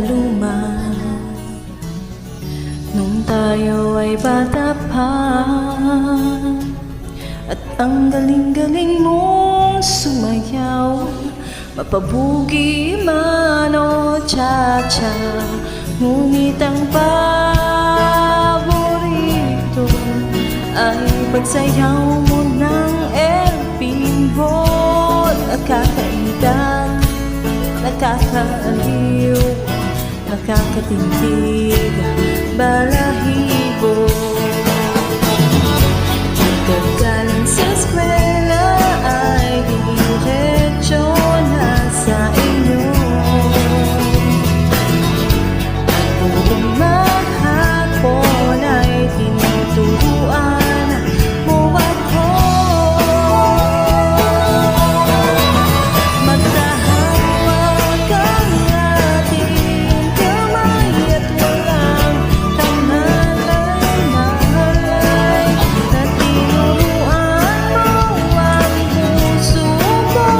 luma nung tayo ay bata pa. At ang galing-galing mong sumayaw, mapabugi man o cha-cha. Ngunit ang paborito ay pagsayaw mo ng elfin ball. Nakakaingat, nakakaaliw, nakakatindig, balahibo. Pagkagaling sa eskwela ay diretso na sa inyo. At buong maghapon ay tinuturuan mo ako. Magkahawak ang ating kamay at walang tamalay-malay. Na tinuruan mo ang puso ko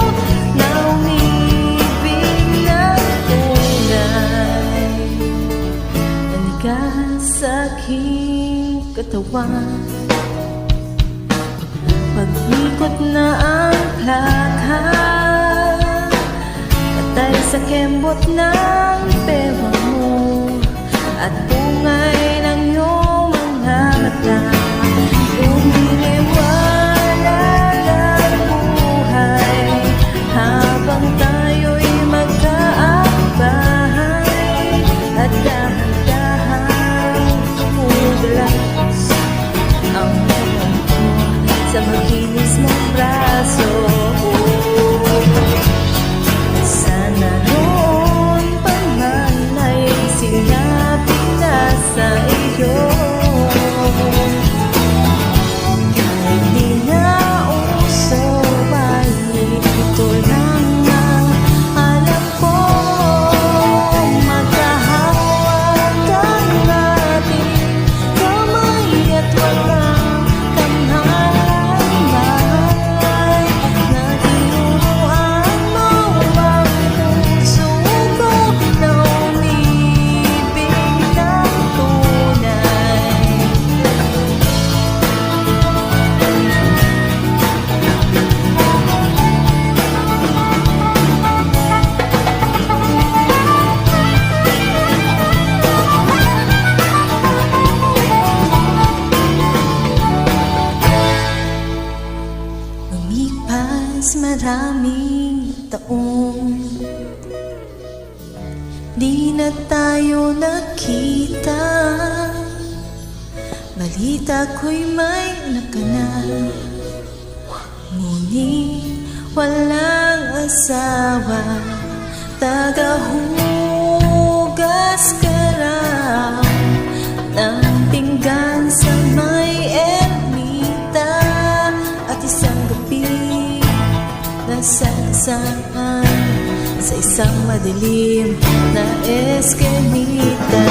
na umibig ng tunay. Nanigas sa aking katawan, pag-ikot na ang plaka, patay sa kembot ng pera mo at tungay ng iyong mga mata. Lumiliwanag ang buhay habang tayo'y magkaakbahay. At dahan-dahan tumugas ang buwan ko sa makinis mong braso. Sana noon pa man ay sinabi na sa iyo, kahit di na uso ay ito lang ang alam ko. Magkahawak ang ating kamay at walang kamhalay-malay. Na tinuruan mo ang puso ko na umibig ng tunay. Lumipas maraming taon, di na tayo nakita. Balita ko'y may anak ka na, ngunit walang asawa. Tagahugas ka raw ng pinggan sa may ermita. At isang gabi nasagasaan sa isang madilim na eskinita.